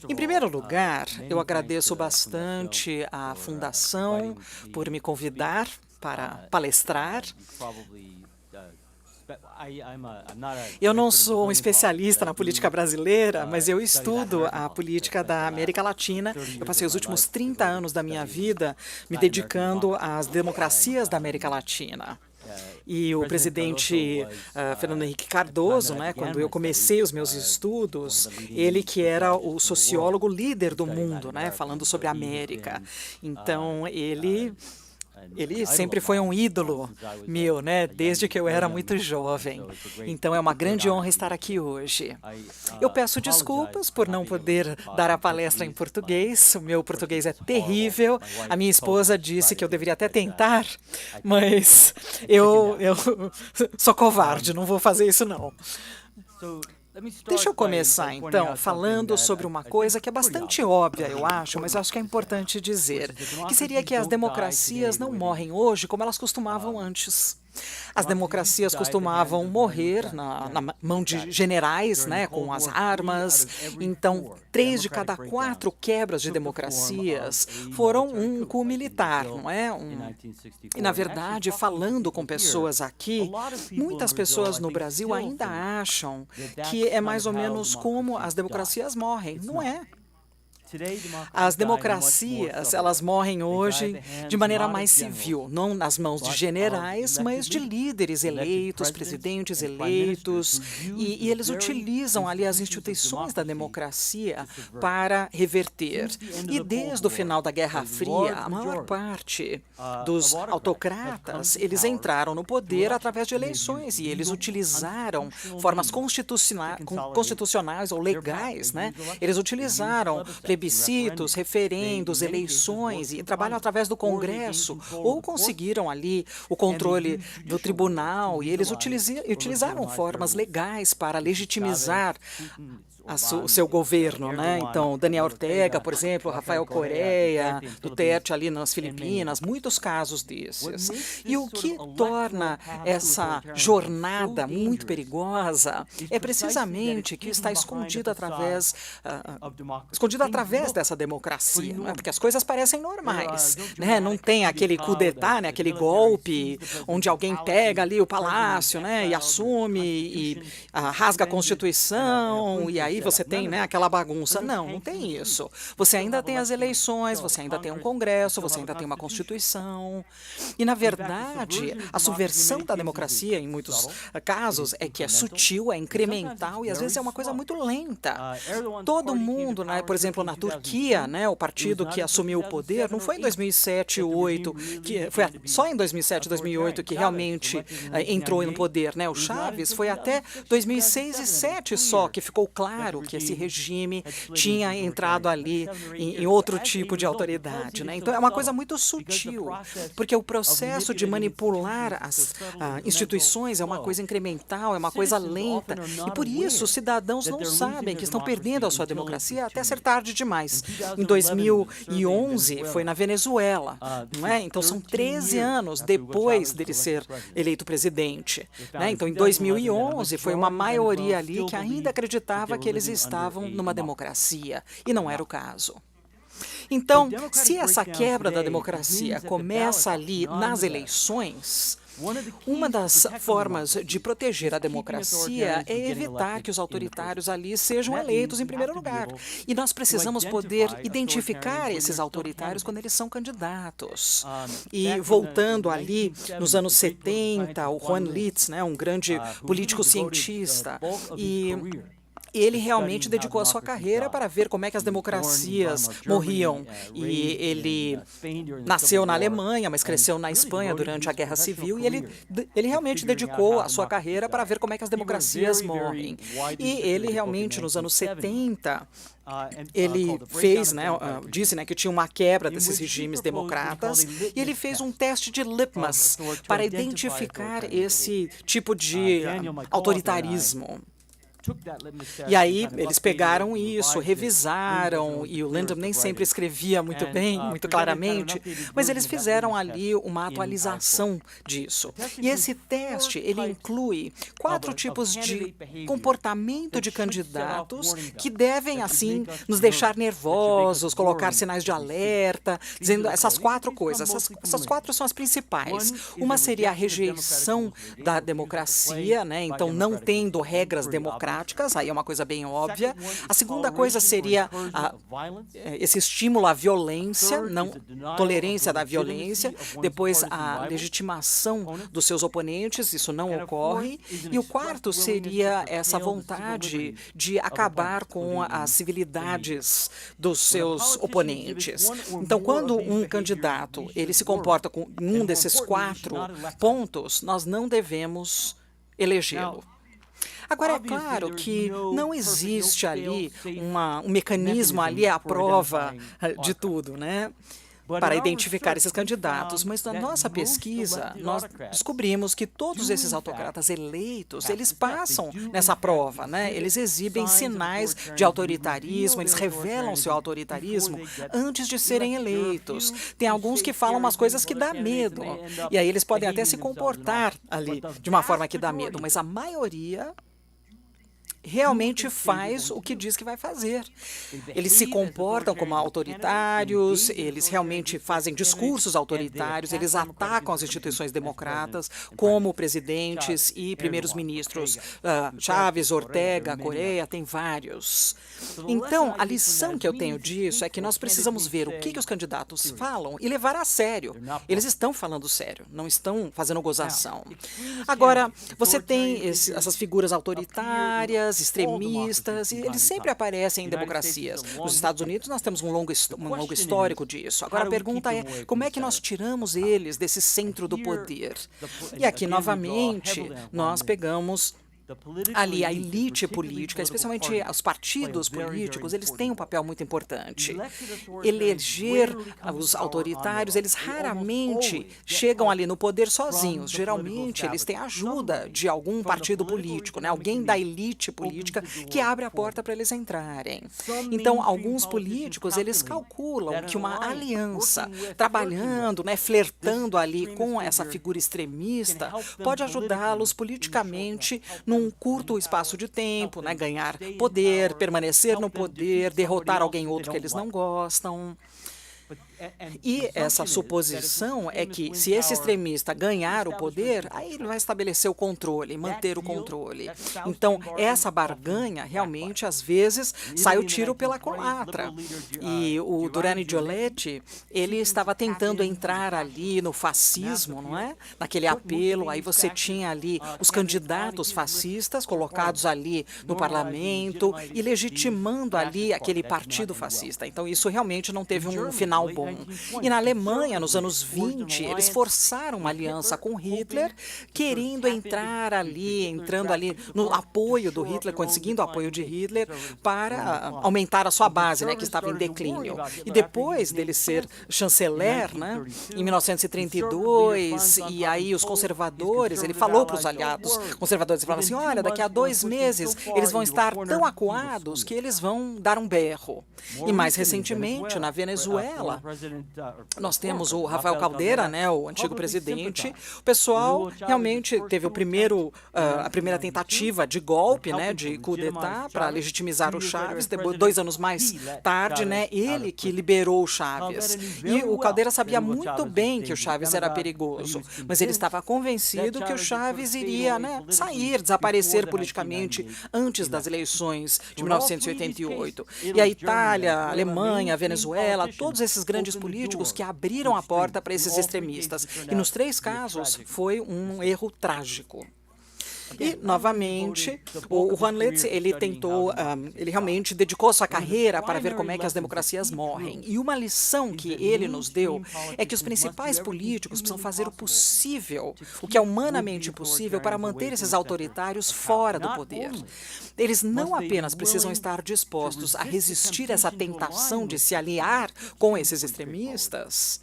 Em primeiro lugar, eu agradeço bastante à Fundação por me convidar para palestrar. Eu não sou um especialista na política brasileira, mas eu estudo a política da América Latina. Eu passei os últimos 30 anos da minha vida me dedicando às democracias da América Latina. E o presidente Fernando Henrique Cardoso, né, quando eu comecei os meus estudos, ele que era o sociólogo líder do mundo, né, falando sobre a América. Então, ele sempre foi um ídolo meu, né, desde que eu era muito jovem. Então é uma grande honra estar aqui hoje. Eu peço desculpas por não poder dar a palestra em português. O meu português é terrível. A minha esposa disse que eu deveria até tentar, mas eu sou covarde, não vou fazer isso não. Deixa eu começar, então, falando sobre uma coisa que é bastante óbvia, eu acho, mas acho que é importante dizer, que seria que as democracias não morrem hoje como elas costumavam antes. As democracias costumavam morrer na mão de generais, né, com as armas. Então, 3 de cada 4 quebras de democracias foram um coup militar, não é? E, na verdade, falando com pessoas aqui, muitas pessoas no Brasil ainda acham que é mais ou menos como as democracias morrem. Não é. As democracias, elas morrem hoje de maneira mais civil, não nas mãos de generais, mas de líderes eleitos, presidentes eleitos, e eles utilizam ali as instituições da democracia para reverter. E desde o final da Guerra Fria, a maior parte dos autocratas, eles entraram no poder através de eleições, e eles utilizaram formas constitucionais ou legais, né? Eles utilizaram plebiscitos, referendos, eleições e trabalham através do Congresso ou conseguiram ali o controle do tribunal e eles utilizaram formas legais para legitimizar o seu governo, né? Então, Daniel Ortega, por exemplo, Rafael Correa, Duterte ali nas Filipinas, muitos casos desses. E o que torna essa jornada muito perigosa é precisamente que está escondido através dessa democracia, não é? Porque as coisas parecem normais, né? Não tem aquele coup d'état, né? Aquele golpe onde alguém pega ali o palácio, né? E assume e rasga a Constituição e aí você tem, né, aquela bagunça. Não, não tem isso. Você ainda tem as eleições, você ainda tem um Congresso, você ainda tem uma Constituição. E, na verdade, a subversão da democracia, em muitos casos, é que é sutil, é incremental e, às vezes, é uma coisa muito lenta. Todo mundo, né, por exemplo, na Turquia, né, o partido que assumiu o poder, não foi em 2007, 2008, foi só em 2007, 2008 que realmente entrou no poder, né? O Chávez foi até 2006 e 2007 só que ficou claro que esse regime tinha entrado ali em outro tipo de autoridade, né? Então é uma coisa muito sutil, porque o processo de manipular as instituições é uma coisa incremental, é uma coisa lenta, e por isso os cidadãos não sabem que estão perdendo a sua democracia até ser tarde demais. Em 2011 foi na Venezuela, não é? Então são 13 anos depois dele ser eleito presidente, né? Então em 2011 foi uma maioria ali que ainda acreditava que eles estavam numa democracia, e não era o caso. Então, se essa quebra da democracia começa ali nas eleições, uma das formas de proteger a democracia é evitar que os autoritários ali sejam eleitos em primeiro lugar. E nós precisamos poder identificar esses autoritários quando eles são candidatos. E voltando ali nos anos 70, o Juan Litz, né, um grande político cientista, e ele realmente dedicou a sua carreira para ver como é que as democracias morriam. E ele nasceu na Alemanha, mas cresceu na Espanha durante a Guerra Civil, e ele realmente dedicou a sua carreira para ver como é que as democracias morrem. E ele realmente, nos anos 70, ele fez, né, disse, né, que tinha uma quebra desses regimes democratas, e ele fez um teste de litmus para identificar esse tipo de autoritarismo. E aí eles pegaram isso, revisaram, e o Lyndon nem sempre escrevia muito bem, muito claramente, mas eles fizeram ali uma atualização disso. E esse teste, ele inclui 4 tipos de comportamento de candidatos que devem, assim, nos deixar nervosos, colocar sinais de alerta, dizendo essas 4 coisas. Essas 4 são as principais. Uma seria a rejeição da democracia, né? Então, não tendo regras democráticas, aí é uma coisa bem óbvia. A segunda coisa seria esse estímulo à violência, não tolerância da violência. Depois, a legitimação dos seus oponentes, isso não ocorre. E o quarto seria essa vontade de acabar com as civilidades dos seus oponentes. Então, quando um candidato ele se comporta com um desses 4 pontos, nós não devemos elegê-lo. Agora, é claro que não existe ali um mecanismo ali à prova de tudo, né? Para identificar esses candidatos, mas na nossa pesquisa, nós descobrimos que todos esses autocratas eleitos, eles passam nessa prova, né? Eles exibem sinais de autoritarismo, eles revelam seu autoritarismo antes de serem eleitos. Tem alguns que falam umas coisas que dá medo, e aí eles podem até se comportar ali de uma forma que dá medo, mas a maioria realmente faz o que diz que vai fazer. Eles se comportam como autoritários, eles realmente fazem discursos autoritários, eles atacam as instituições democratas, como presidentes e primeiros ministros. Chávez, Ortega, Correia, tem vários. Então, a lição que eu tenho disso é que nós precisamos ver o que os candidatos falam e levar a sério. Eles estão falando sério, não estão fazendo gozação. Agora, você tem essas figuras autoritárias, extremistas, e eles sempre aparecem em democracias. Nos Estados Unidos, nós temos um longo histórico disso. Agora, a pergunta é, como é que nós tiramos eles desse centro do poder? E aqui, novamente, nós pegamos ali a elite política, especialmente os partidos políticos, eles têm um papel muito importante. Eleger os autoritários, eles raramente chegam ali no poder sozinhos. Geralmente, eles têm a ajuda de algum partido político, né? Alguém da elite política que abre a porta para eles entrarem. Então, alguns políticos, eles calculam que uma aliança, trabalhando, né, flertando ali com essa figura extremista, pode ajudá-los politicamente num curto espaço de tempo, né, ganhar poder, permanecer no poder, derrotar alguém outro que eles não gostam. E essa suposição é que, se esse extremista ganhar o poder, aí ele vai estabelecer o controle, manter o controle. Então, essa barganha, realmente, às vezes, sai o tiro pela culatra. E o Durani Gioletti, ele estava tentando entrar ali no fascismo, não é? Naquele apelo, aí você tinha ali os candidatos fascistas colocados ali no parlamento e legitimando ali aquele partido fascista. Então, isso realmente não teve um final bom. E na Alemanha, nos anos 20, eles forçaram uma aliança com Hitler, querendo entrar ali, entrando ali no apoio do Hitler, conseguindo o apoio de Hitler para aumentar a sua base, né, que estava em declínio. E depois dele ser chanceler, né, em 1932, e aí os conservadores, ele falou para os aliados conservadores, ele falava assim, olha, daqui a 2 meses eles vão estar tão acuados que eles vão dar um berro. E mais recentemente, na Venezuela, nós temos o Rafael Caldera, né, o antigo presidente. O pessoal realmente teve a primeira tentativa de golpe, né, de coup d'etat, para legitimizar o Chávez. Depois, 2 anos mais tarde, né, ele que liberou o Chávez. E o Caldera sabia muito bem que o Chávez era perigoso, mas ele estava convencido que o Chávez iria, né, sair, desaparecer politicamente antes das eleições de 1988. E a Itália, a Alemanha, a Venezuela, todos esses grandes políticos que abriram a porta para esses extremistas. E nos 3 casos foi um erro trágico. E, novamente, o Juan Letts, ele tentou, ele realmente dedicou sua carreira para ver como é que as democracias morrem. E uma lição que ele nos deu é que os principais políticos precisam fazer o possível, o que é humanamente possível, para manter esses autoritários fora do poder. Eles não apenas precisam estar dispostos a resistir a essa tentação de se aliar com esses extremistas,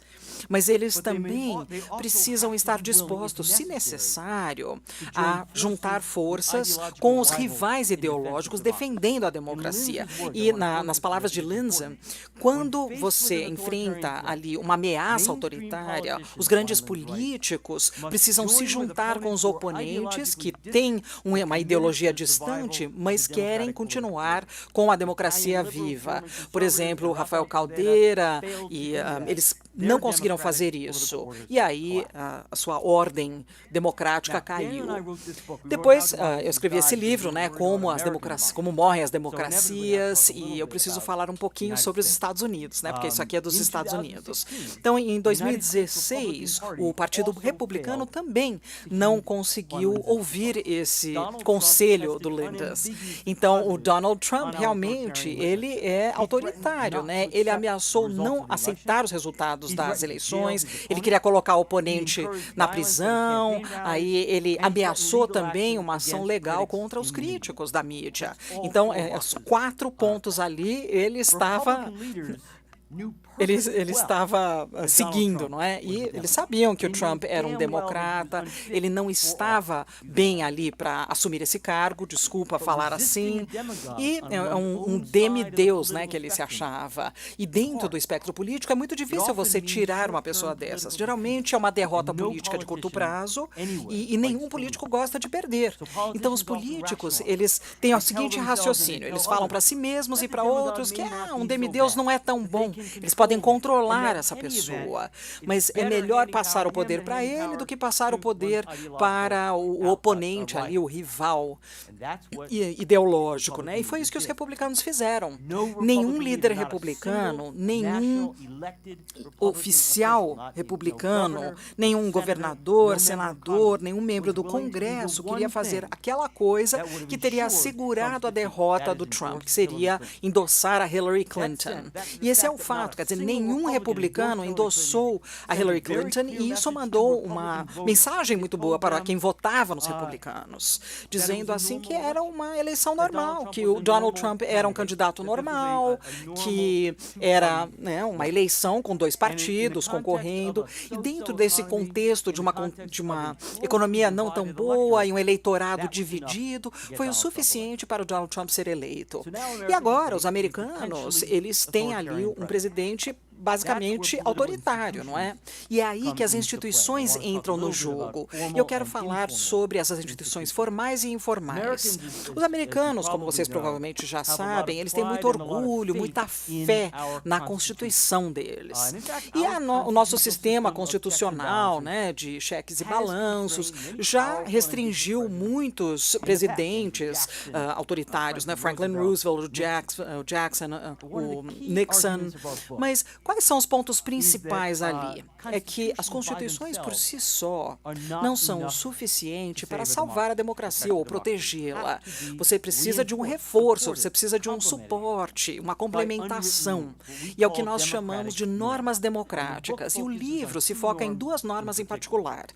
mas eles também precisam estar dispostos, se necessário, a juntar forças com os rivais ideológicos defendendo a democracia. E nas palavras de Lindsay, quando você enfrenta ali uma ameaça autoritária, os grandes políticos precisam se juntar com os oponentes que têm uma ideologia distante, mas querem continuar com a democracia viva. Por exemplo, Rafael Caldeira, eles não conseguiram fazer isso. E aí a sua ordem democrática caiu. Depois eu escrevi esse livro, né, como morrem as democracias, e eu preciso falar um pouquinho sobre os Estados Unidos, né, porque isso aqui é dos Estados Unidos. Então, em 2016, o Partido Republicano também não conseguiu ouvir esse conselho do Lindsay. Então, o Donald Trump realmente ele é autoritário, né? Ele ameaçou não aceitar os resultados das eleições, ele queria colocar o oponente na prisão, aí ele ameaçou também uma ação legal contra os críticos da mídia. Então, os 4 pontos ali, ele estava seguindo, não é? E eles sabiam que o Trump era um democrata, ele não estava bem ali para assumir esse cargo, desculpa falar assim, e é um demideus, né, que ele se achava. E dentro do espectro político é muito difícil você tirar uma pessoa dessas. Geralmente é uma derrota política de curto prazo e nenhum político gosta de perder. Então os políticos, eles têm o seguinte raciocínio, eles falam para si mesmos e para outros que um demideus não é tão bom. Eles podem controlar essa pessoa, mas é melhor passar o poder para ele do que passar o poder para o oponente ali, o rival ideológico, né? E foi isso que os republicanos fizeram. Nenhum líder republicano, nenhum oficial republicano, nenhum governador, senador, nenhum membro do Congresso queria fazer aquela coisa que teria assegurado a derrota do Trump, que seria endossar a Hillary Clinton. E esse é o fato, quer dizer, nenhum republicano endossou a Hillary Clinton e isso mandou uma mensagem muito boa para quem votava nos republicanos, dizendo assim que era uma eleição normal, que o Donald Trump era um candidato normal, que era, né, uma eleição com 2 partidos concorrendo, e dentro desse contexto de uma economia não tão boa e um eleitorado dividido, foi o suficiente para o Donald Trump ser eleito. E agora, os americanos, eles têm ali um presidente basicamente autoritário, não é? E é aí que as instituições entram no jogo. E eu quero falar sobre essas instituições formais e informais. Os americanos, como vocês provavelmente já sabem, eles têm muito orgulho, muita fé na Constituição deles. E o nosso sistema constitucional, né, de cheques e balanços, já restringiu muitos presidentes autoritários, né? Franklin Roosevelt, o Jackson, o Nixon. Mas quais são os pontos principais ali? É que as constituições por si só não são o suficiente para salvar a democracia ou protegê-la. Você precisa de um reforço, você precisa de um suporte, uma complementação. E é o que nós chamamos de normas democráticas. E o livro se foca em 2 normas em particular.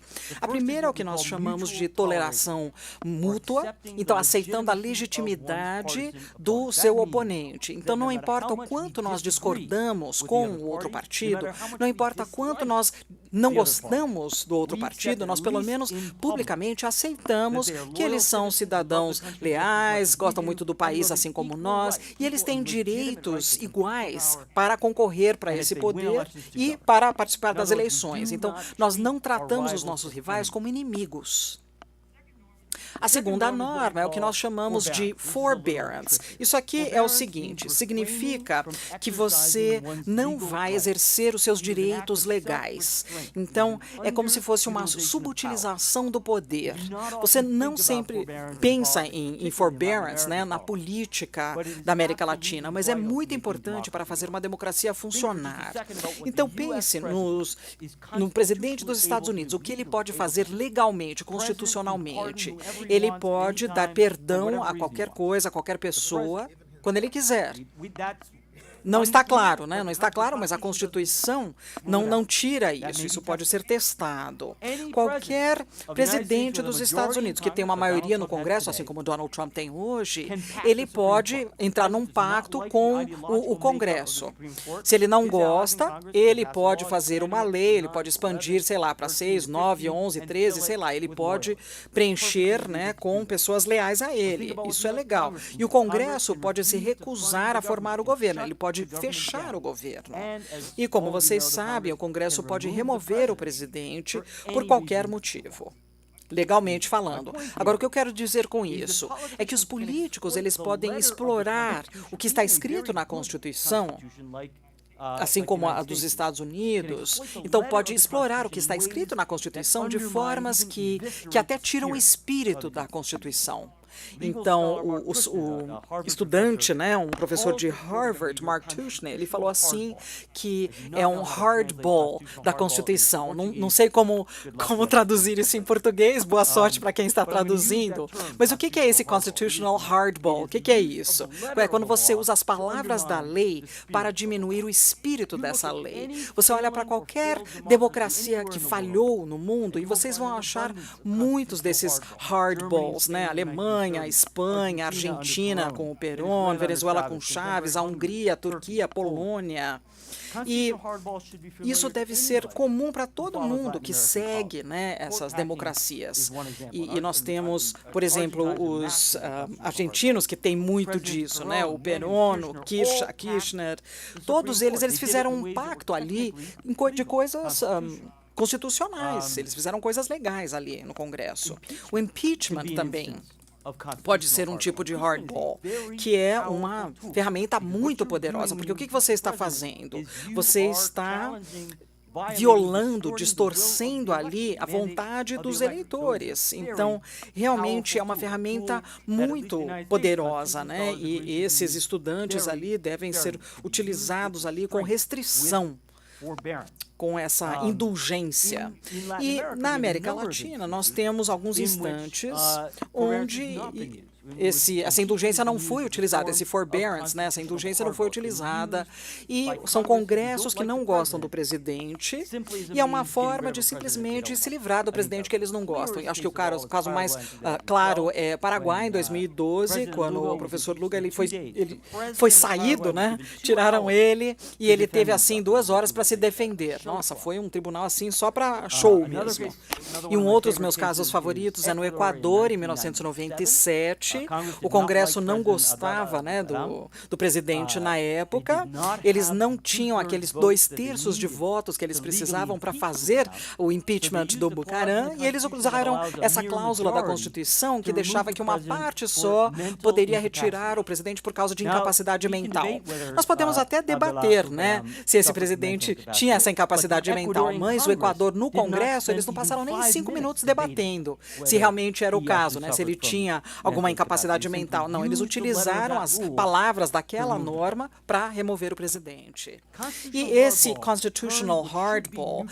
A primeira é o que nós chamamos de toleração mútua, então aceitando a legitimidade do seu oponente. Então não importa o quanto nós discordamos com o outro partido, não importa quanto nós não gostamos do outro partido, nós pelo menos publicamente aceitamos que eles são cidadãos leais, gostam muito do país assim como nós, e eles têm direitos iguais para concorrer para esse poder e para participar das eleições. Então, nós não tratamos os nossos rivais como inimigos. A segunda norma é o que nós chamamos de forbearance. Isso aqui é o seguinte, significa que você não vai exercer os seus direitos legais. Então, é como se fosse uma subutilização do poder. Você não sempre pensa em forbearance, né, na política da América Latina, mas é muito importante para fazer uma democracia funcionar. Então, pense no presidente dos Estados Unidos, o que ele pode fazer legalmente, constitucionalmente. Ele pode dar perdão a qualquer coisa, a qualquer pessoa, quando ele quiser. Não está claro, né? Não está claro, mas a Constituição não tira isso. Isso pode ser testado. Qualquer presidente dos Estados Unidos que tem uma maioria no Congresso, assim como Donald Trump tem hoje, ele pode entrar num pacto com o Congresso. Se ele não gosta, ele pode fazer uma lei, ele pode expandir, sei lá, para 6, 9, 11, 13, sei lá, ele pode preencher, né, com pessoas leais a ele. Isso é legal. E o Congresso pode se recusar a formar o governo, ele pode fechar o governo. E como vocês sabem, o Congresso pode remover o presidente por qualquer motivo, legalmente falando. Agora, o que eu quero dizer com isso é que os políticos, eles podem explorar o que está escrito na Constituição, assim como a dos Estados Unidos, então pode explorar o que está escrito na Constituição de formas que até tiram o espírito da Constituição. Então, o estudante, né, um professor de Harvard, Mark Tushnet, ele falou assim que é um hardball da Constituição. Não sei como traduzir isso em português, boa sorte para quem está traduzindo. Mas o que é esse constitutional hardball? O que é isso? É quando você usa as palavras da lei para diminuir o espírito dessa lei. Você olha para qualquer democracia que falhou no mundo e vocês vão achar muitos desses hardballs, né? Alemanha, Espanha, Argentina com o Perón, Venezuela com Chávez, a Hungria, a Turquia, a Polônia. E isso deve ser comum para todo mundo que segue, né, essas democracias. E nós temos, por exemplo, os argentinos que têm muito disso, né, o Perón, o Kirchner, todos eles fizeram um pacto ali de coisas constitucionais, eles fizeram coisas legais ali no Congresso. O impeachment também pode ser um tipo de hardball, que é uma ferramenta muito poderosa, porque o que você está fazendo? Você está violando, distorcendo ali a vontade dos eleitores. Então, realmente é uma ferramenta muito poderosa, né? E esses estudantes ali devem ser utilizados ali com restrição, com essa indulgência. E na América Latina, nós temos alguns instantes onde essa indulgência não foi utilizada, esse forbearance, né, essa indulgência não foi utilizada, e são congressos que não gostam do presidente, e é uma forma de simplesmente se livrar do presidente que eles não gostam. E acho que o caso mais claro é Paraguai, em 2012, quando o professor Lula ele foi saído, né, tiraram ele, e ele teve, assim, 2 horas para se defender. Nossa, foi um tribunal, assim, só para show mesmo. E um outro dos meus casos favoritos é no Equador, em 1997, o Congresso não gostava, né, do presidente na época, eles não tinham aqueles 2/3 de votos que eles precisavam para fazer o impeachment do Bucaram, e eles usaram essa cláusula da Constituição que deixava que uma parte só poderia retirar o presidente por causa de incapacidade mental. Nós podemos até debater, né, se esse presidente tinha essa incapacidade mental, mas o Equador no Congresso, eles não passaram nem 5 minutos debatendo se realmente era o caso, né, se ele tinha alguma incapacidade mental. Não, eles utilizaram as palavras daquela norma para remover o presidente. E esse constitutional hardball,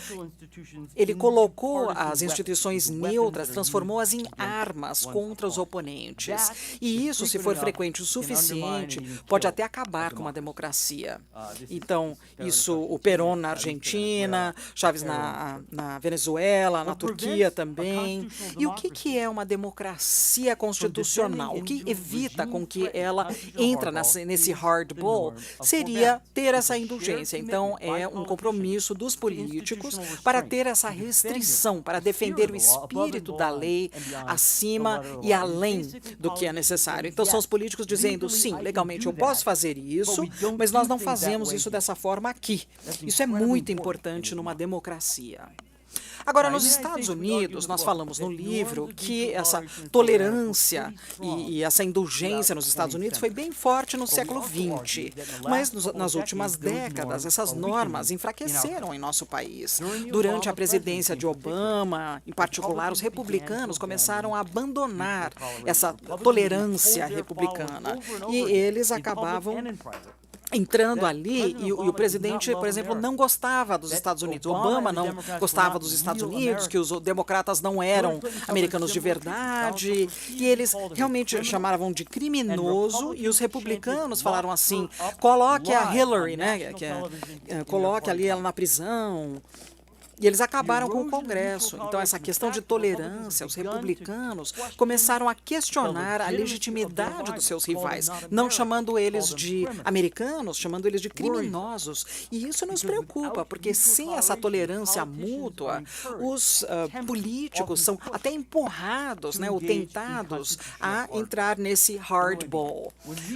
ele colocou as instituições neutras, transformou-as em armas contra os oponentes. E isso, se for frequente o suficiente, pode até acabar com uma democracia. Então, isso, o Perón na Argentina, Chávez na Venezuela, na Turquia também. E o que é uma democracia constitucional? O que evita com que ela entre nesse hardball seria ter essa indulgência. Então, é um compromisso dos políticos para ter essa restrição, para defender o espírito da lei acima e além do que é necessário. Então, são os políticos dizendo, sim, legalmente eu posso fazer isso, mas nós não fazemos isso dessa forma aqui. Isso é muito importante numa democracia. Agora, nos Estados Unidos, nós falamos no livro que essa tolerância e essa indulgência nos Estados Unidos foi bem forte no século XX, mas nas últimas décadas, essas normas enfraqueceram em nosso país. Durante a presidência de Obama, em particular, os republicanos começaram a abandonar essa tolerância republicana e eles acabavam entrando ali, e o presidente, por exemplo, não gostava dos Estados Unidos. Obama não gostava dos Estados Unidos, que os democratas não eram americanos de verdade, e eles realmente chamavam de criminoso, e os republicanos falaram assim, coloque a Hillary, né, coloque ali ela na prisão. E eles acabaram com o Congresso. Então, essa questão de tolerância, os republicanos começaram a questionar a legitimidade dos seus rivais, não chamando eles de americanos, chamando eles de criminosos. E isso nos preocupa, porque sem essa tolerância mútua, os políticos são até empurrados, né, ou tentados a entrar nesse hardball.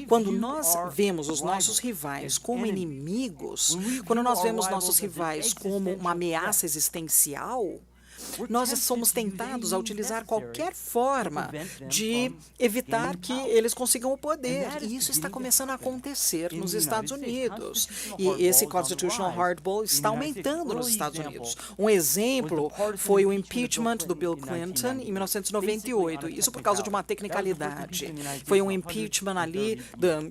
Quando nós vemos os nossos rivais como inimigos, quando nós vemos nossos rivais como uma ameaça existencial, nós somos tentados a utilizar qualquer forma de evitar que eles consigam o poder. E isso está começando a acontecer nos Estados Unidos. E esse constitutional hardball está aumentando nos Estados Unidos. Um exemplo foi o impeachment do Bill Clinton em 1998. Isso por causa de uma tecnicalidade. Foi um impeachment ali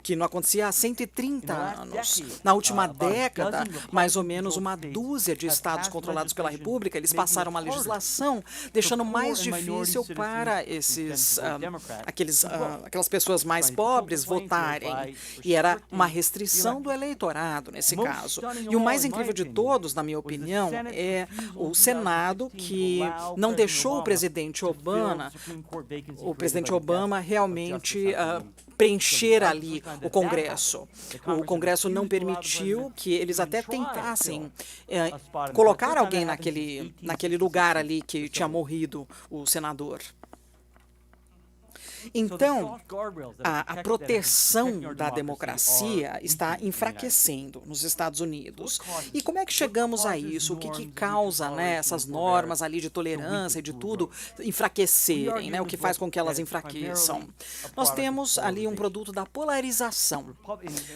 que não acontecia há 130 anos. Na última década, mais ou menos uma dúzia de estados controlados pela República, eles passaram uma legislação deixando mais difícil para aquelas pessoas mais pobres votarem. E era uma restrição do eleitorado nesse caso. E o mais incrível de todos, na minha opinião, é o Senado, que não deixou o presidente Obama realmente preencher ali o Congresso. O Congresso não permitiu que eles até tentassem colocar alguém naquele lugar ali que tinha morrido o senador. Então, a proteção da democracia está enfraquecendo nos Estados Unidos. E como é que chegamos a isso? O que causa, né, essas normas ali de tolerância e de tudo enfraquecerem, né? O que faz com que elas enfraqueçam? Nós temos ali um produto da polarização.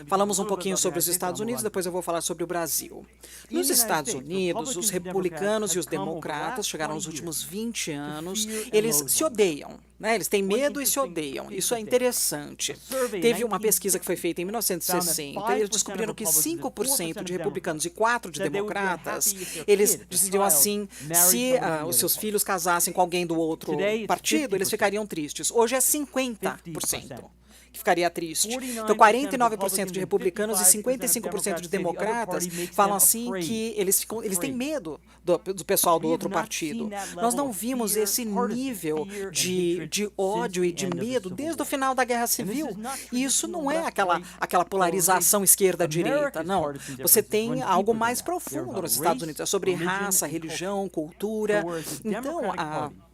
Falamos um pouquinho sobre os Estados Unidos, depois eu vou falar sobre o Brasil. Nos Estados Unidos, os republicanos e os democratas chegaram nos últimos 20 anos, eles se odeiam. Né, eles têm medo e se odeiam. Isso é interessante. Teve uma pesquisa que foi feita em 1960, e eles descobriram que 5% de republicanos e 4% de democratas, eles decidiam assim, se os seus filhos casassem com alguém do outro partido, eles ficariam tristes. Hoje é 50%. Que ficaria triste. Então, 49% de republicanos e 55% de democratas falam assim que eles têm medo do pessoal do outro partido. Nós não vimos esse nível de ódio e de medo desde o final da Guerra Civil. E isso não é aquela polarização esquerda-direita, não. Você tem algo mais profundo nos Estados Unidos. É sobre raça, religião, cultura. Então,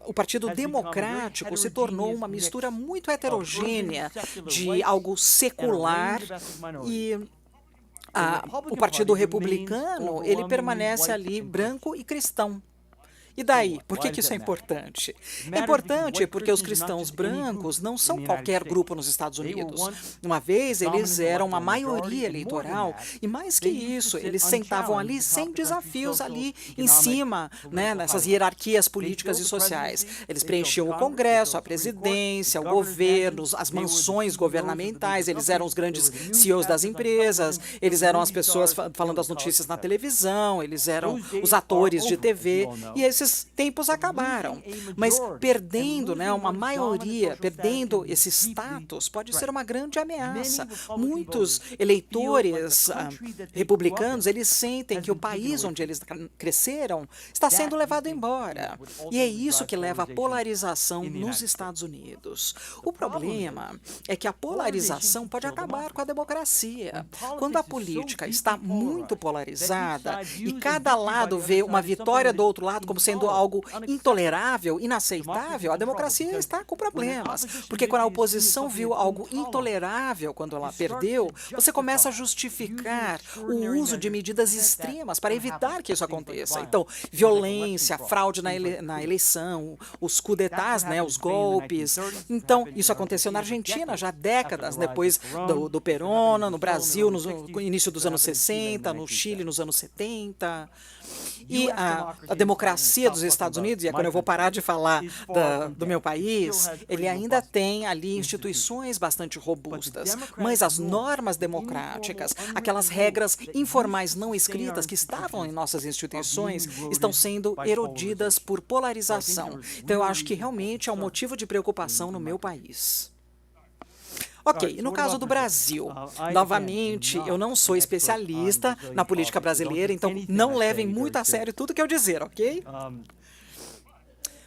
o Partido Democrático se tornou uma mistura muito heterogênea de algo secular e o Partido Republicano, ele permanece ali branco e cristão. E daí? Por que isso é importante? É importante porque os cristãos brancos não são qualquer grupo nos Estados Unidos. Uma vez, eles eram uma maioria eleitoral, e mais que isso, eles sentavam ali sem desafios ali em cima, né, nessas hierarquias políticas e sociais. Eles preenchiam o Congresso, a presidência, o governo, as mansões governamentais, eles eram os grandes CEOs das empresas, eles eram as pessoas falando as notícias na televisão, eles eram os atores de TV, e esses tempos acabaram, mas perdendo, né, uma maioria, perdendo esse status, pode ser uma grande ameaça. Muitos eleitores republicanos, eles sentem que o país onde eles cresceram está sendo levado embora. E é isso que leva à polarização nos Estados Unidos. O problema é que a polarização pode acabar com a democracia. Quando a política está muito polarizada e cada lado vê uma vitória do outro lado como sendo algo intolerável, inaceitável, a democracia está com problemas. Porque quando a oposição viu algo intolerável quando ela perdeu, você começa a justificar o uso de medidas extremas para evitar que isso aconteça. Então, violência, fraude na eleição, os coup d'etats, né, os golpes. Então, isso aconteceu na Argentina já há décadas, depois do Perón, no Brasil no início dos anos 60, no Chile nos anos 70. E a democracia maioria dos Estados Unidos, e é quando eu vou parar de falar do meu país, ele ainda tem ali instituições bastante robustas, mas as normas democráticas, aquelas regras informais não escritas que estavam em nossas instituições, estão sendo erodidas por polarização. Então, eu acho que realmente é um motivo de preocupação no meu país. Ok, e no caso do Brasil, novamente, eu não sou especialista na política brasileira, então não levem muito a sério tudo que eu dizer, ok?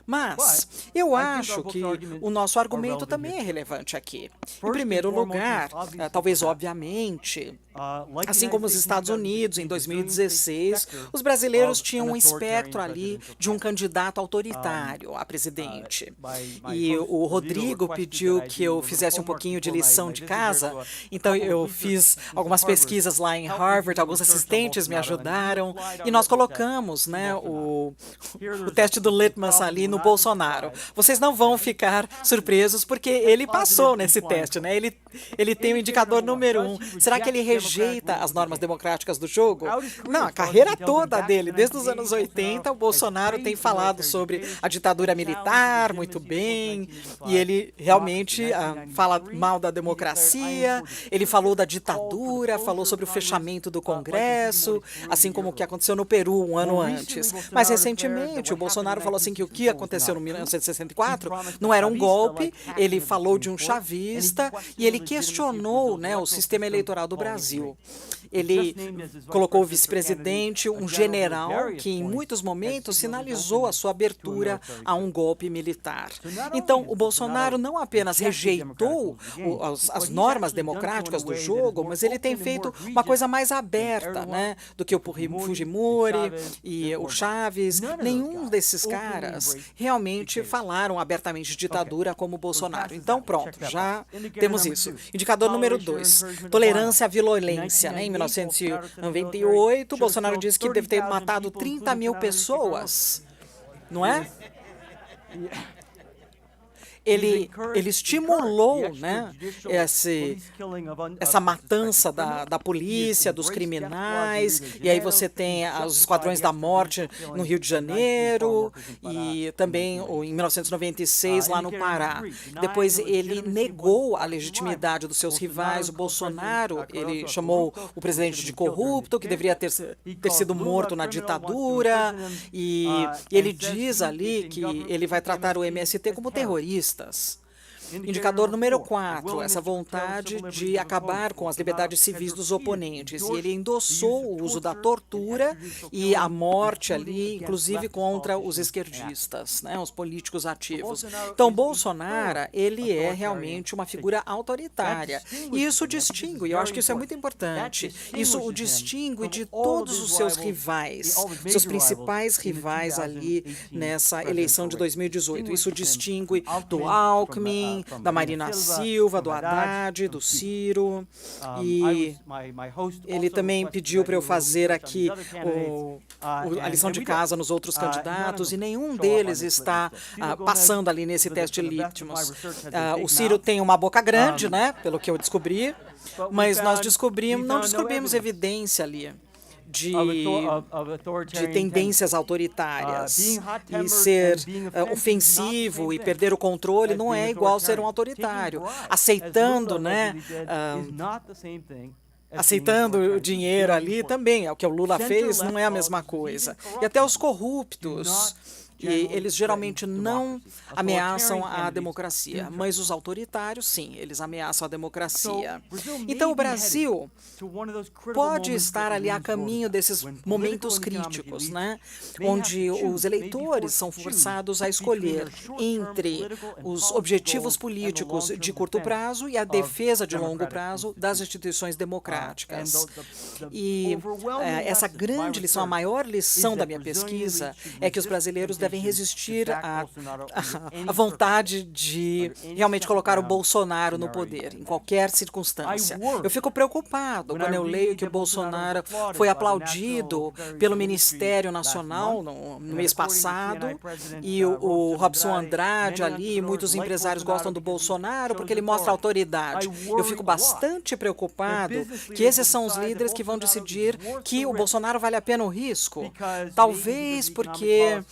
Mas eu acho que o nosso argumento também é relevante aqui. Em primeiro lugar, talvez obviamente, assim como os Estados Unidos em 2016, os brasileiros tinham um espectro ali de um candidato autoritário a presidente. E o Rodrigo pediu que eu fizesse um pouquinho de lição de casa, então eu fiz algumas pesquisas lá em Harvard, alguns assistentes me ajudaram, e nós colocamos, né, o teste do Litmus ali no Bolsonaro. Vocês não vão ficar surpresos, porque ele passou nesse teste, né? Ele tem o indicador número 1. Será que ele rejeita as normas democráticas do jogo? Não, a carreira toda dele, desde os anos 80, o Bolsonaro tem falado sobre a ditadura militar muito bem, e ele realmente fala mal da democracia, ele falou da ditadura, falou sobre o fechamento do Congresso, assim como o que aconteceu no Peru um ano antes. Mas recentemente o Bolsonaro falou assim que o que aconteceu no 1964 não era um golpe, ele falou de um chavista e ele questionou, né, o sistema eleitoral do Brasil. Ele colocou o vice-presidente, um general que em muitos momentos sinalizou a sua abertura a um golpe militar. Então, o Bolsonaro não apenas rejeitou as normas democráticas do jogo, mas ele tem feito uma coisa mais aberta, né, do que o Fujimori e o Chaves. Nenhum desses caras realmente falaram abertamente de ditadura como o Bolsonaro. Então, pronto, já temos isso. Indicador número 2, tolerância à violência, né? Em 1998, Bolsonaro disse que deve ter matado 30 mil pessoas, não é? Ele estimulou, né, essa matança da polícia, dos criminais, e aí você tem os esquadrões da morte no Rio de Janeiro, e também em 1996 lá no Pará. Depois ele negou a legitimidade dos seus rivais, o Bolsonaro, ele chamou o presidente de corrupto, que deveria ter sido morto na ditadura, e ele diz ali que ele vai tratar o MST como terrorista. Indicador número 4, essa vontade de acabar com as liberdades civis dos oponentes. E ele endossou o uso da tortura e a morte ali, inclusive contra os esquerdistas, né, os políticos ativos. Então, Bolsonaro, ele é realmente uma figura autoritária. E isso distingue, eu acho que isso é muito importante, isso o distingue de todos os seus rivais, seus principais rivais ali nessa eleição de 2018. Isso distingue do Alckmin, da Marina Silva, do Haddad, do Ciro, e ele também pediu para eu fazer aqui a lição de casa nos outros candidatos, e nenhum deles está passando ali nesse teste Litmus. O Ciro tem uma boca grande, né, pelo que eu descobri, mas nós não descobrimos evidência ali de tendências autoritárias, e ser ofensivo e perder o controle não é igual ser um autoritário. Aceitando, né, aceitando o dinheiro ali também, é o que o Lula fez, não é a mesma coisa. E até os corruptos, e eles geralmente não ameaçam a democracia, mas os autoritários, sim, eles ameaçam a democracia. Então, o Brasil pode estar ali a caminho desses momentos críticos, né, onde os eleitores são forçados a escolher entre os objetivos políticos de curto prazo e a defesa de longo prazo das instituições democráticas. E essa grande lição, a maior lição da minha pesquisa, é que os brasileiros devem devem resistir à vontade de realmente colocar o Bolsonaro no poder, em qualquer circunstância. Eu fico preocupado quando eu leio que o Bolsonaro foi aplaudido pelo Ministério Nacional no mês passado, e o Robson Andrade ali, muitos empresários gostam do Bolsonaro porque ele mostra autoridade. Eu fico bastante preocupado que esses são os líderes que vão decidir que o Bolsonaro vale a pena o risco. Talvez porque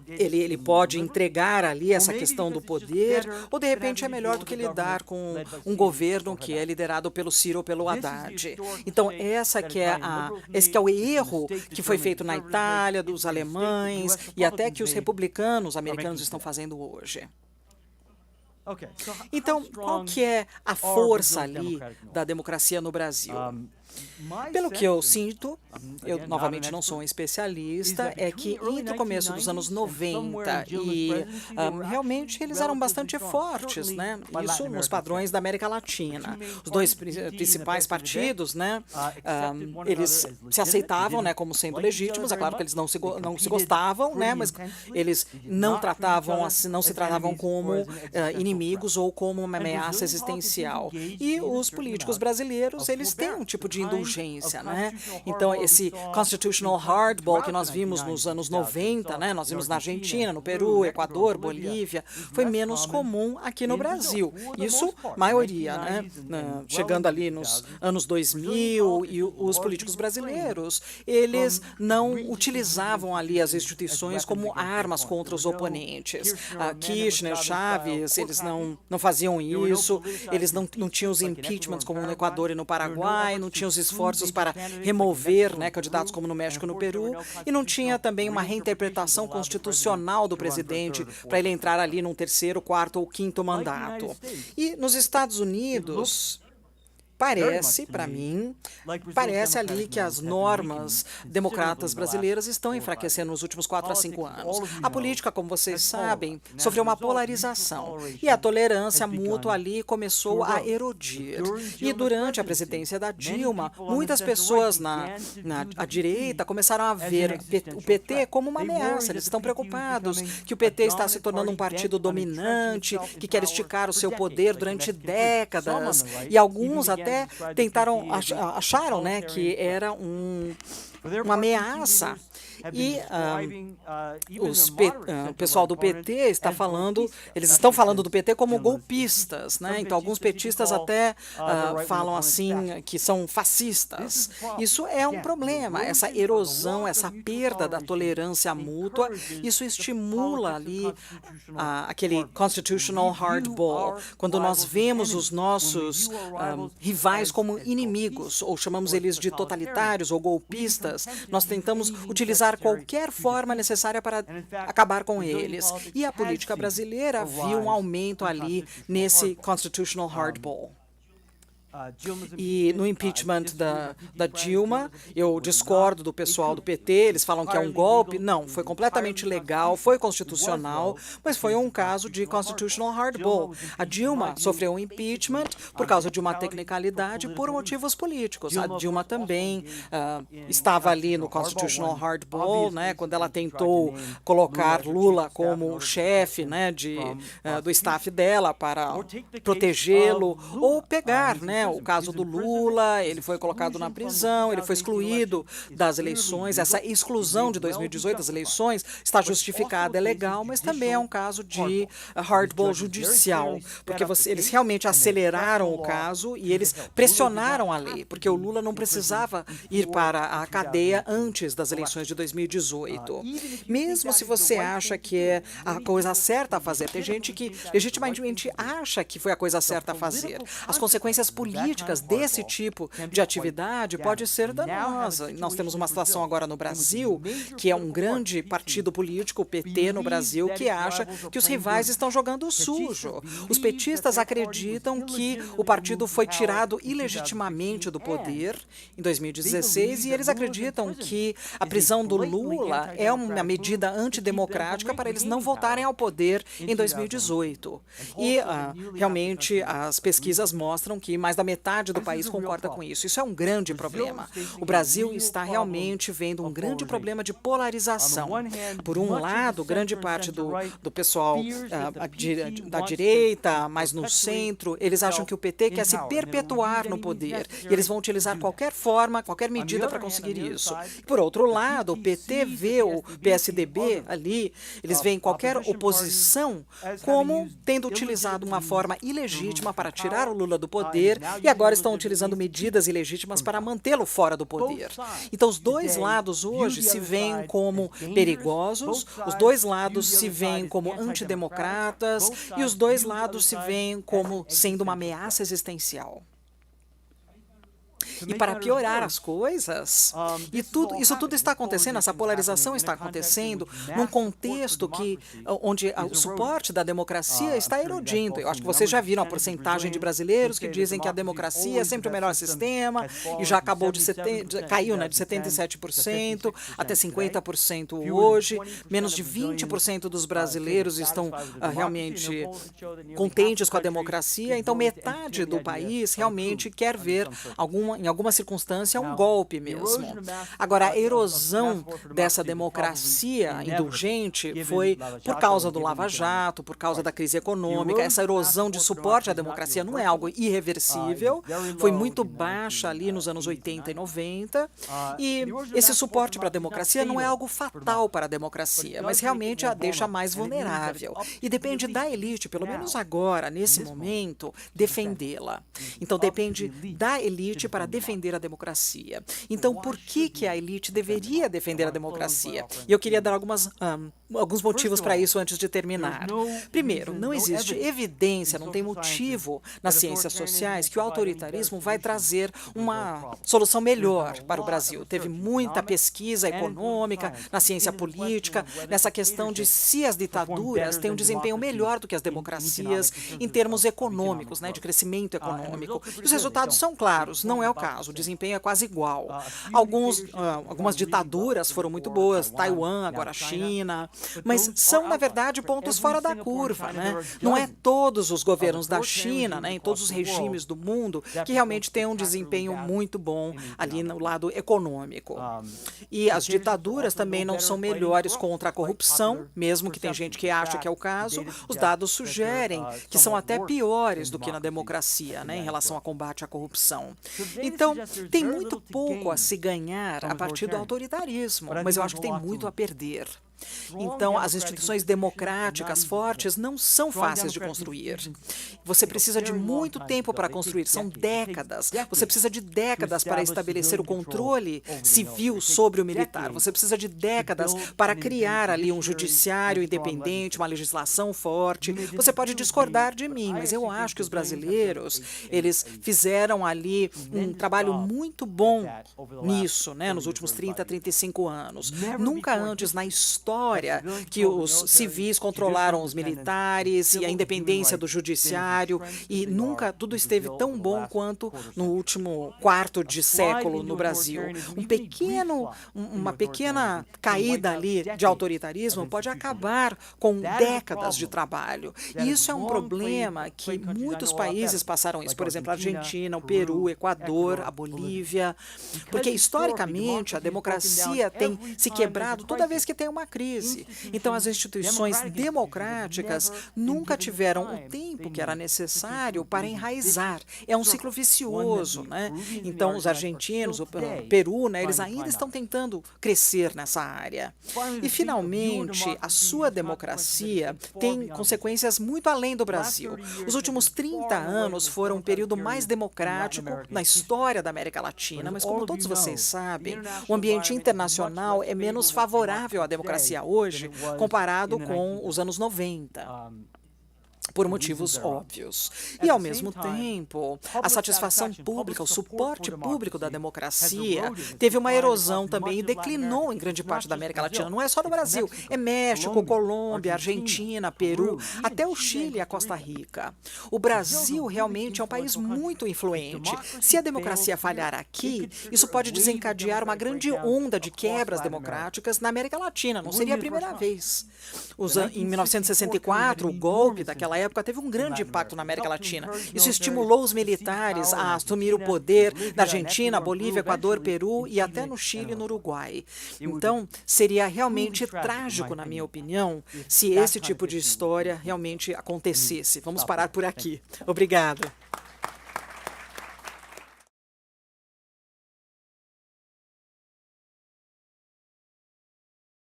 ele pode entregar ali essa questão do poder, ou de repente é melhor do que lidar com um governo que é liderado pelo Ciro ou pelo Haddad. Então, esse que é o erro que foi feito na Itália, dos alemães, e até que os republicanos americanos estão fazendo hoje. Então, qual que é a força ali da democracia no Brasil? Pelo que eu sinto, eu novamente não sou um especialista, é que entre o começo dos anos 90 e realmente eles eram bastante fortes, né? Isso nos padrões da América Latina. Os dois principais partidos, né? Eles se aceitavam, né, como sendo legítimos. É claro que eles não se gostavam, né? Mas eles não se tratavam como inimigos ou como uma ameaça existencial. E os políticos brasileiros, eles têm um tipo de indulgência, né? Então, esse constitutional hardball que nós vimos nos anos 90, né? Nós vimos na Argentina, no Peru, Equador, Bolívia, foi menos comum aqui no Brasil. Isso, maioria, né? Chegando ali nos anos 2000, e os políticos brasileiros, eles não utilizavam ali as instituições como armas contra os oponentes. Kirchner, Chaves, eles não faziam isso, eles não tinham os impeachments como no Equador e no Paraguai, não tinham os esforços para remover, né, candidatos como no México e no Peru, e não tinha também uma reinterpretação constitucional do presidente para ele entrar ali num terceiro, quarto ou quinto mandato. E nos Estados Unidos, parece, para mim, parece ali que as normas democratas brasileiras estão enfraquecendo nos últimos 4 a 5 anos. A política, como vocês sabem, sofreu uma polarização e a tolerância mútua ali começou a erodir. E durante a presidência da Dilma, muitas pessoas na direita começaram a ver o PT como uma ameaça. Eles estão preocupados que o PT está se tornando um partido dominante, que quer esticar o seu poder durante décadas, e alguns até acharam, né, que era uma ameaça. E o pessoal do PT está falando, eles estão falando do PT como golpistas, né? Então, alguns petistas até falam assim que são fascistas. Isso é um problema, essa erosão, essa perda da tolerância mútua, isso estimula ali aquele constitutional hardball, quando nós vemos os nossos rivais como inimigos, ou chamamos eles de totalitários ou golpistas, nós tentamos utilizar qualquer forma necessária para acabar com eles. E a política brasileira viu um aumento ali nesse constitutional hardball. E no impeachment da Dilma, eu discordo do pessoal do PT, eles falam que é um golpe. Não, foi completamente legal, foi constitucional, mas foi um caso de constitutional hardball. A Dilma sofreu um impeachment por causa de uma tecnicalidade por motivos políticos. A Dilma também estava ali no constitutional hardball, né, quando ela tentou colocar Lula como chefe, né, do staff dela para protegê-lo, ou pegar, né, o caso do Lula, ele foi colocado na prisão, ele foi excluído das eleições. Essa exclusão de 2018 das eleições está justificada, é legal, mas também é um caso de hardball judicial, porque eles realmente aceleraram o caso e eles pressionaram a lei, porque o Lula não precisava ir para a cadeia antes das eleições de 2018. Mesmo se você acha que é a coisa certa a fazer, tem gente que legitimamente acha que foi a coisa certa a fazer. As consequências políticas desse tipo de atividade pode ser danosa. Nós temos uma situação agora no Brasil, que é um grande partido político, o PT no Brasil, que acha que os rivais estão jogando sujo. Os petistas acreditam que o partido foi tirado ilegitimamente do poder em 2016 e eles acreditam que a prisão do Lula é uma medida antidemocrática para eles não voltarem ao poder em 2018. E realmente as pesquisas mostram que mais da metade do país concorda com isso. Isso é um grande problema. O Brasil está realmente vendo um grande problema de polarização. Por um lado, grande parte do pessoal da direita, mais no centro, eles acham que o PT quer se perpetuar no poder e eles vão utilizar qualquer forma, qualquer medida para conseguir isso. Por outro lado, o PT vê o PSDB ali, eles veem qualquer oposição como tendo utilizado uma forma ilegítima para tirar o Lula do poder e agora estão utilizando medidas ilegítimas para mantê-lo fora do poder. Então, os dois lados hoje se veem como perigosos, os dois lados se veem como antidemocratas e os dois lados se veem como sendo uma ameaça existencial. E para piorar as coisas, isso tudo está acontecendo, essa polarização está acontecendo num contexto onde o suporte da democracia está erodindo. Eu acho que vocês já viram a porcentagem de brasileiros que dizem que a democracia é sempre o melhor sistema e já acabou caiu, né, de 77% até 50% hoje. Menos de 20% dos brasileiros estão realmente contentes com a democracia. Então, metade do país realmente quer ver em alguma circunstância, um golpe mesmo. Agora, a erosão dessa democracia indulgente foi por causa do Lava Jato, por causa da crise econômica. Essa erosão de suporte à democracia não é algo irreversível, foi muito baixa ali nos anos 80 e 90, e esse suporte para a democracia não é algo fatal para a democracia, mas realmente a deixa mais vulnerável. E depende da elite, pelo menos agora, nesse momento, defendê-la. Então, depende da elite para defender a democracia. Então, por que a elite deveria defender a democracia? E eu queria dar alguns motivos para isso antes de terminar. Primeiro, não existe evidência, não tem motivo nas ciências sociais que o autoritarismo vai trazer uma solução melhor para o Brasil. Teve muita pesquisa econômica, na ciência política, nessa questão de se as ditaduras têm um desempenho melhor do que as democracias em termos econômicos, né, de crescimento econômico. E os resultados são claros, não é o caso, o desempenho é quase igual. Algumas ditaduras foram muito boas, Taiwan, agora a China, mas são, na verdade, pontos fora da curva, né? Não é todos os governos da China, né, em todos os regimes do mundo, que realmente têm um desempenho muito bom ali no lado econômico. E as ditaduras também não são melhores contra a corrupção, mesmo que tem gente que acha que é o caso, os dados sugerem que são até piores do que na democracia, né, em relação ao combate à corrupção. Então, tem muito pouco a se ganhar a partir do autoritarismo, mas eu acho que tem muito a perder. Então, as instituições democráticas fortes não são fáceis de construir. Você precisa de muito tempo para construir, são décadas. Você precisa de décadas para estabelecer o controle civil sobre o militar. Você precisa de décadas para criar ali um judiciário independente, uma legislação forte. Você pode discordar de mim, mas eu acho que os brasileiros, eles fizeram ali um trabalho muito bom nisso, né, nos últimos 30, 35 anos. Nunca antes na história que os civis controlaram os militares e a independência do judiciário, e nunca tudo esteve tão bom quanto no último quarto de século no Brasil. Uma pequena caída ali de autoritarismo pode acabar com décadas de trabalho. E isso é um problema que muitos países passaram isso, por exemplo, a Argentina, o Peru, o Equador, a Bolívia, porque historicamente a democracia tem se quebrado toda vez que tem uma crise. Então, as instituições democráticas nunca tiveram o tempo que era necessário para enraizar. É um ciclo vicioso, né? Então, os argentinos, o Peru, né, eles ainda estão tentando crescer nessa área. E, finalmente, a sua democracia tem consequências muito além do Brasil. Os últimos 30 anos foram o período mais democrático na história da América Latina, mas, como todos vocês sabem, o ambiente internacional é menos favorável à democracia hoje, comparado com os anos 90. Por motivos óbvios. E, ao mesmo tempo, a satisfação pública, o suporte público da democracia teve uma erosão também e declinou em grande parte da América Latina. Não é só no Brasil, é México, Colômbia, Argentina, Peru, até o Chile e a Costa Rica. O Brasil realmente é um país muito influente. Se a democracia falhar aqui, isso pode desencadear uma grande onda de quebras democráticas na América Latina. Não seria a primeira vez. Em 1964, o golpe daquela naquela época teve um grande impacto na América Latina. Isso estimulou os militares a assumir o poder na Argentina, Bolívia, Equador, Peru e até no Chile e no Uruguai. Então, seria realmente trágico, na minha opinião, se esse tipo de história realmente acontecesse. Vamos parar por aqui. Obrigada.